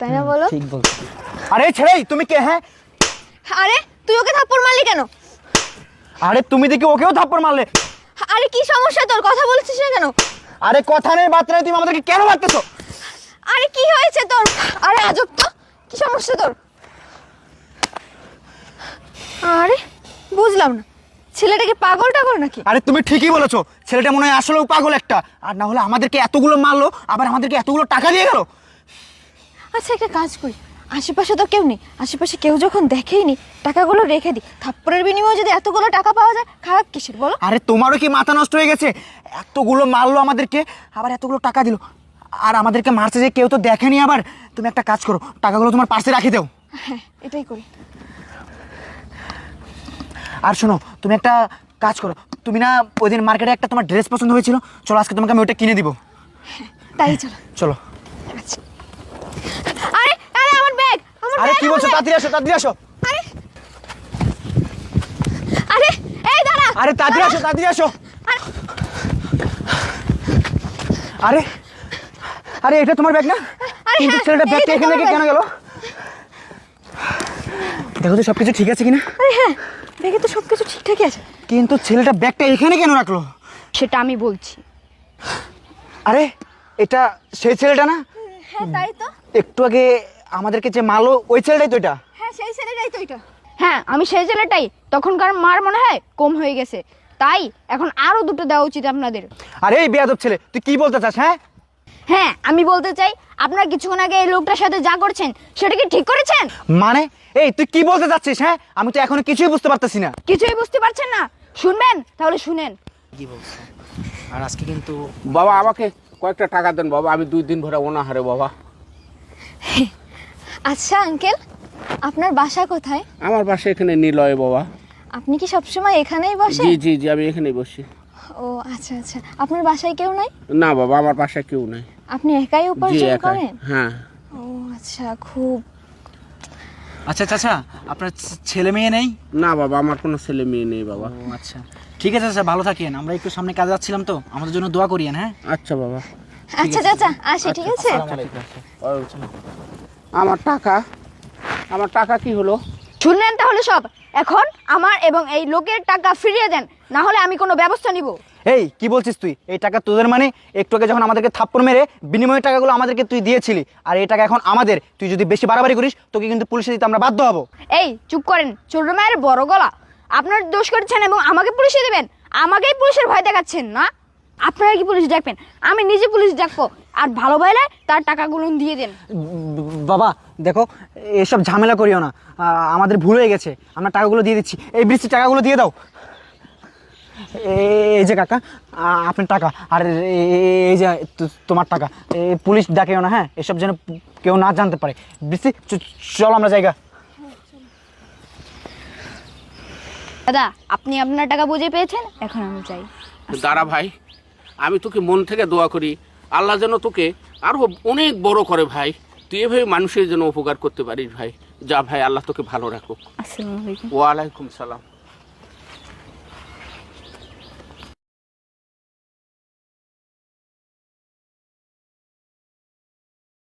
তাই না বলো? ঠিক বলছো। আরে ছেড়ে, তুমি কে? হ্যাঁ, আরে তুই ওকে থাপ্পড় মারলি কেন? আরে তুমি দেখি ওকেও থাপ্পড় মারলে। আরে কি সমস্যা তোর? কথা বলছিস না কেন? আরে কথা নেই বার্তা নেই, তুমি আমাদেরকে কেন মারতেছো? আরে কি হয়েছে তোর? আরে আজব তো, কি সমস্যা তোর? আরে বুঝলাম না, ছেলেটা কি পাগল টাগল নাকি? আরে তুমি ঠিকই বলেছো, ছেলেটা মনে হয় আসলেও পাগল একটা। আর না হলে আমাদেরকে এতগুলো মারলো, আবার আমাদেরকে এতগুলো টাকা দিয়ে গেল। আচ্ছা একটা কাজ করি, আশেপাশে তো কেউ নেই, আশেপাশে কেউ যখন দেখেইনি টাকাগুলো রেখে দিই। থাপ্পড়ের বিনিময়ে যদি এতগুলো টাকা পাওয়া যায়, খারাপ কিসের বলো? আরে তোমারও কি মাথা নষ্ট হয়ে গেছে? এতগুলো মারলো আমাদেরকে, আবার এতগুলো টাকা দিল, আর আমাদেরকে মারছে যে কেউ তো দেখেনি। আবার তুমি একটা কাজ করো, টাকাগুলো তোমার পার্সে রাখি দাও। হ্যাঁ এটাই করি। আর শোনো, তুমি একটা কাজ করো, তুমি না ওই দিন মার্কেটে একটা তোমার ড্রেস পছন্দ হয়েছিল, চলো আজকে তোমাকে আমি ওটা কিনে দিব। তাই চলো। চলো। আচ্ছা। আরে আরে আমার ব্যাগ, আমার আরে ব্যাগ, কি বলছো? আমার ব্যাগ। তাড়াতাড়ি আসো, তাড়াতাড়ি আসো। আরে আরে এই দাঁড়া। আরে তাড়াতাড়ি আসো, তাড়াতাড়ি আসো। আরে আরে এটা তোমার ব্যাগ না? আরে কিন্তু হ্যাঁ, ছেলেটা এই ব্যাগটা তো এখানে রেখে তোমার কেন গেল? দেখো তো সবকিছু ঠিক আছে কিনা। আরে হ্যাঁ, ব্যাগে তো সবকিছু ঠিকঠাকই আছে। কিন্তু ছেলেটা ব্যাগটা এখানে কেন রাখলো? সেটা আমি বলছি। আরে এটা সেই ছেলেটা না? হ্যাঁ তাই তো। একটু আগে আমাদেরকে যে মারলো, ওই ছেলেটাই তো এটা। হ্যাঁ সেই ছেলেটাই তো এটা। হ্যাঁ আমি সেই ছেলেটাই। তখনকার মার মনে হয় কম হয়ে গেছে, তাই এখন আরো দুটো দেওয়া উচিত আপনাদের। আরে এই বেয়াদব ছেলে, তুই কি বলতে চাস? হ্যাঁ হ্যাঁ আমি বলতে চাই, আপনারা কিছুক্ষণ আগে এই লোকটার সাথে যা করছেন সেটা কি ঠিক করেছেন? মানে এই তুই কি বলতে চাচ্ছিস? হ্যাঁ আমি তো এখনো কিছুই বুঝতে পারতেছি না। কিছুই বুঝতে পারছেন না? শুনবেন তাহলে শুনেন। কি বলছো? আর আজকে কিন্তু বাবা আমাকে কয়েকটা টাকা দেন বাবা, আমি 2 দিন ধরে অনাহারে বাবা। আচ্ছা আঙ্কেল, আপনার বাসা কোথায়? আমার বাসা এখানে নিলয় বাবা। আপনি কি সবসময় এখানেই বসেন? জি জি জি, আমি এখানেই বসি। ও আচ্ছা আচ্ছা, আপনার বাসায় কেউ নাই? না বাবা, আমার বাসায় কেউ নাই। আপনি একাই জি উপার্জন একাই। করেন? হ্যাঁ। ও আচ্ছা, খুব। আচ্ছা চাচা, আপনার ছেলে মেয়ে নেই? না বাবা, আমার কোনো ছেলে মেয়ে নেই বাবা। ও আচ্ছা, ঠিক আছে চাচা, ভালো থাকেন। আমরা একটু সামনে কাজে যাচ্ছিলাম তো, আমাদের জন্য দোয়া করিয়েন। হ্যাঁ আচ্ছা বাবা। আচ্ছা চাচা আসি, ঠিক আছে? আমার টাকা, আমার টাকা কি হলো? শুনলেন তাহলে সব? এখন আমার এবং এই লোকের টাকা ফিরিয়ে দেন, না হলে আমি কোনো ব্যবস্থা নিব। এই কি বলছিস তুই? এই টাকা তোদের মানে? একটু আগে যখন আমাদেরকে থাপ্পড় মেরে বিনিময়ের টাকাগুলো আমাদেরকে তুই দিয়েছিলি, আর এই টাকা এখন আমাদের। তুই যদি বেশি বাড়াবাড়ি করিস, তোকে কিন্তু পুলিশে দিতে আমরা বাধ্য হব। এই চুপ করেন, ছোট মায়ের বড় গলা। আপনার দোষ করেছেন এবং আমাকে পুলিশে দেবেন? আমাকেই পুলিশের ভয় দেখাচ্ছেন না? আপনারা কি পুলিশ ডাকবেন? আমি নিজে পুলিশ ডাকবো, আর ভালো ভাইলে তার টাকাগুলো দিয়ে দেন। বাবা দেখো, এসব ঝামেলা করিও না, আমাদের ভুল হয়ে গেছে। আমরা টাকাগুলো দিয়ে দিচ্ছি। এই বৃষ্টির টাকাগুলো দিয়ে দাও। এই যে কাকা, আপনার টাকা, আর এই যে তোমার টাকা। পুলিশ ডাকেও না, হ্যাঁ, এসব যেন কেউ না জানতে পারে। বৃষ্টি চল আমরা জায়গা। দাদা আপনি আপনার টাকা বুঝে পেয়েছেন, এখন আমি চাই। দাঁড়া ভাই, আমি তোকে মন থেকে দোয়া করি, আল্লাহ যেন তোকে আরো অনেক বড় করে ভাই। তুই এভাবে মানুষের জন্য উপকার করতে পারিস ভাই। যা ভাই, আল্লাহ তোকে ভালো রাখুক। আসসালামু আলাইকুম। ওয়ালাইকুম সালাম।